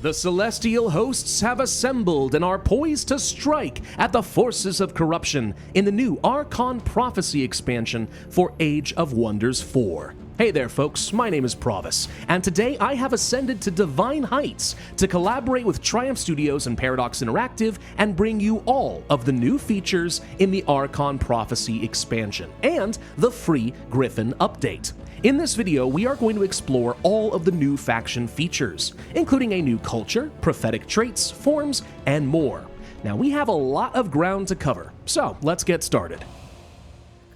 The celestial hosts have assembled and are poised to strike at the forces of corruption in the new Archon Prophecy Expansion for Age of Wonders 4. Hey there folks, my name is Provis, and today I have ascended to divine heights to collaborate with Triumph Studios and Paradox Interactive and bring you all of the new features in the Archon Prophecy Expansion and the free Griffin update. In this video, we are going to explore all of the new faction features, including a new culture, prophetic traits, forms, and more. Now, we have a lot of ground to cover, so let's get started.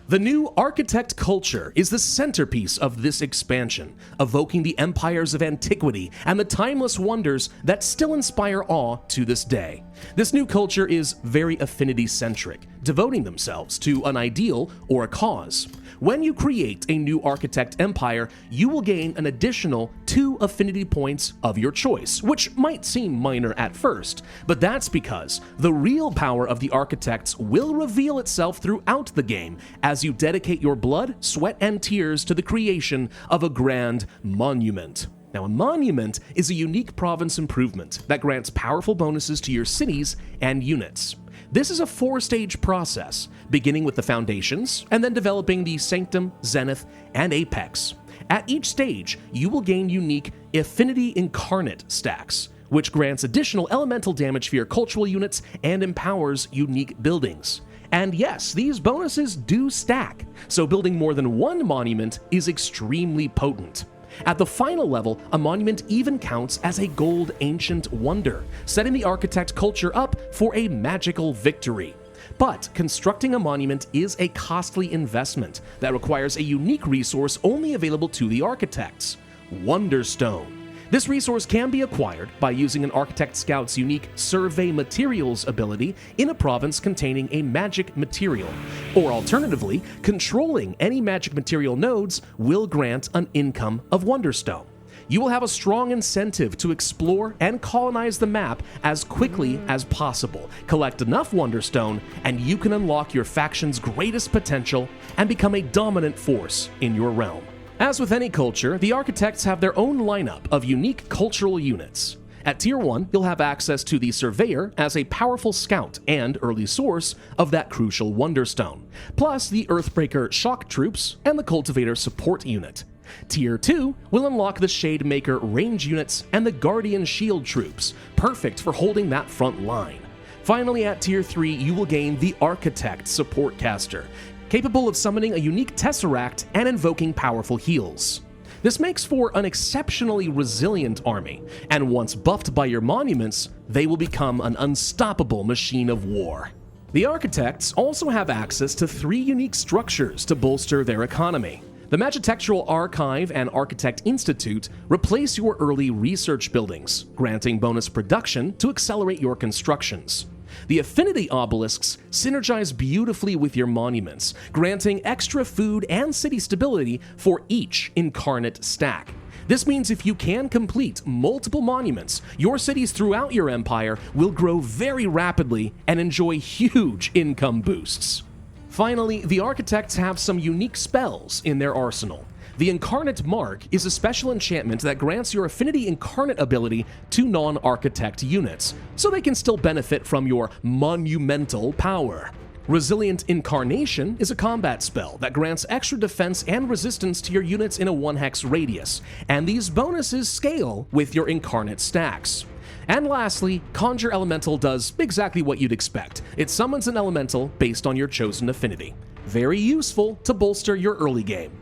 The new Architect culture is the centerpiece of this expansion, evoking the empires of antiquity and the timeless wonders that still inspire awe to this day. This new culture is very affinity-centric, devoting themselves to an ideal or a cause. When you create a new Architect empire, you will gain an additional 2 affinity points of your choice, which might seem minor at first, but that's because the real power of the Architects will reveal itself throughout the game as you dedicate your blood, sweat, and tears to the creation of a grand monument. Now, a monument is a unique province improvement that grants powerful bonuses to your cities and units. This is a 4-stage process, beginning with the foundations and then developing the Sanctum, Zenith, and Apex. At each stage, you will gain unique Affinity Incarnate stacks, which grants additional elemental damage for your cultural units and empowers unique buildings. And yes, these bonuses do stack, so building more than one monument is extremely potent. At the final level, a monument even counts as a gold ancient wonder, setting the Architect culture up for a magical victory. But constructing a monument is a costly investment that requires a unique resource only available to the Architects: Wonderstone. This resource can be acquired by using an Architect Scout's unique Survey Materials ability in a province containing a magic material, or alternatively, controlling any magic material nodes will grant an income of Wonderstone. You will have a strong incentive to explore and colonize the map as quickly as possible. Collect enough Wonderstone, and you can unlock your faction's greatest potential and become a dominant force in your realm. As with any culture, the Architects have their own lineup of unique cultural units. At Tier 1, you'll have access to the Surveyor as a powerful scout and early source of that crucial Wonderstone, plus the Earthbreaker Shock Troops and the Cultivator Support Unit. Tier 2 will unlock the Shademaker range units and the Guardian Shield Troops, perfect for holding that front line. Finally, at Tier 3, you will gain the Architect Support Caster, capable of summoning a unique Tesseract and invoking powerful heals. This makes for an exceptionally resilient army, and once buffed by your monuments, they will become an unstoppable machine of war. The Architects also have access to 3 unique structures to bolster their economy. The Magitectural Archive and Architect Institute replace your early research buildings, granting bonus production to accelerate your constructions. The Affinity Obelisks synergize beautifully with your monuments, granting extra food and city stability for each incarnate stack. This means if you can complete multiple monuments, your cities throughout your empire will grow very rapidly and enjoy huge income boosts. Finally, the Architects have some unique spells in their arsenal. The Incarnate Mark is a special enchantment that grants your Affinity Incarnate ability to non-Architect units, so they can still benefit from your monumental power. Resilient Incarnation is a combat spell that grants extra defense and resistance to your units in a 1-hex radius, and these bonuses scale with your Incarnate stacks. And lastly, Conjure Elemental does exactly what you'd expect. It summons an elemental based on your chosen affinity. Very useful to bolster your early game.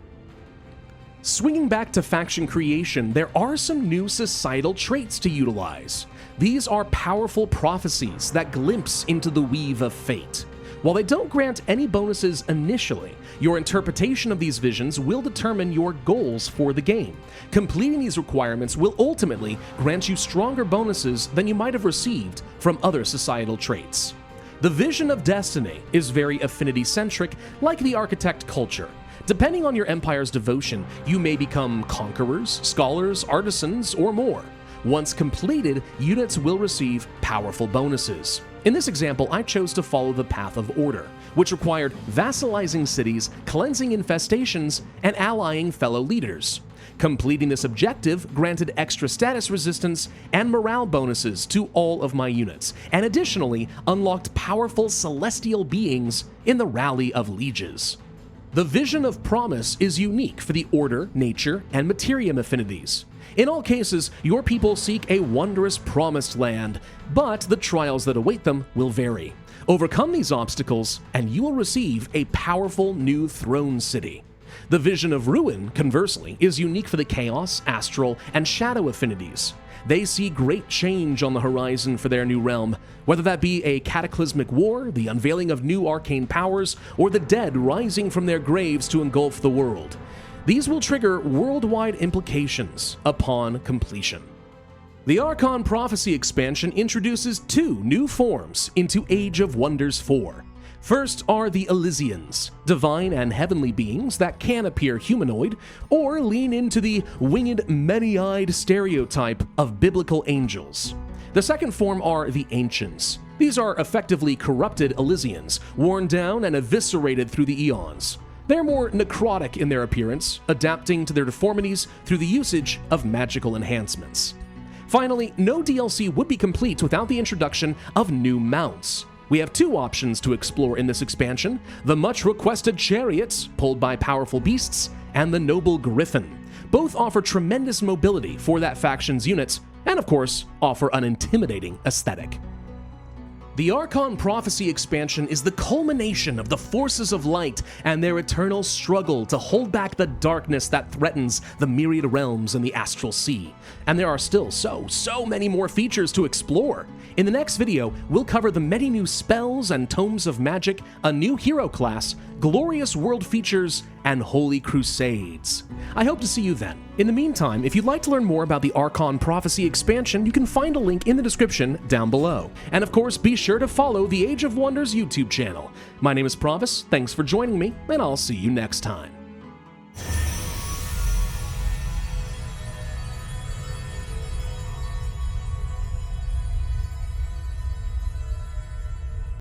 Swinging back to faction creation, there are some new societal traits to utilize. These are powerful prophecies that glimpse into the weave of fate. While they don't grant any bonuses initially, your interpretation of these visions will determine your goals for the game. Completing these requirements will ultimately grant you stronger bonuses than you might have received from other societal traits. The Vision of Destiny is very affinity-centric, like the Architect culture. Depending on your empire's devotion, you may become conquerors, scholars, artisans, or more. Once completed, units will receive powerful bonuses. In this example, I chose to follow the Path of Order, which required vassalizing cities, cleansing infestations, and allying fellow leaders. Completing this objective granted extra status resistance and morale bonuses to all of my units, and additionally unlocked powerful celestial beings in the Rally of Lieges. The Vision of Promise is unique for the Order, Nature, and Materium affinities. In all cases, your people seek a wondrous promised land, but the trials that await them will vary. Overcome these obstacles, and you will receive a powerful new throne city. The Vision of Ruin, conversely, is unique for the Chaos, Astral, and Shadow affinities. They see great change on the horizon for their new realm, whether that be a cataclysmic war, the unveiling of new arcane powers, or the dead rising from their graves to engulf the world. These will trigger worldwide implications upon completion. The Archon Prophecy Expansion introduces 2 new forms into Age of Wonders 4. First are the Elysians, divine and heavenly beings that can appear humanoid or lean into the winged, many-eyed stereotype of biblical angels. The second form are the Ancients. These are effectively corrupted Elysians, worn down and eviscerated through the eons. They're more necrotic in their appearance, adapting to their deformities through the usage of magical enhancements. Finally, no DLC would be complete without the introduction of new mounts. We have 2 options to explore in this expansion: the much-requested chariots, pulled by powerful beasts, and the noble griffin. Both offer tremendous mobility for that faction's units, and of course, offer an intimidating aesthetic. The Archon Prophecy Expansion is the culmination of the forces of light and their eternal struggle to hold back the darkness that threatens the myriad realms in the astral sea. And there are still so many more features to explore. In the next video, we'll cover the many new spells and tomes of magic, a new hero class, glorious world features, and holy crusades. I hope to see you then. In the meantime, if you'd like to learn more about the Archon Prophecy Expansion, you can find a link in the description down below. And of course, be sure to follow the Age of Wonders YouTube channel. My name is Provis, thanks for joining me, and I'll see you next time.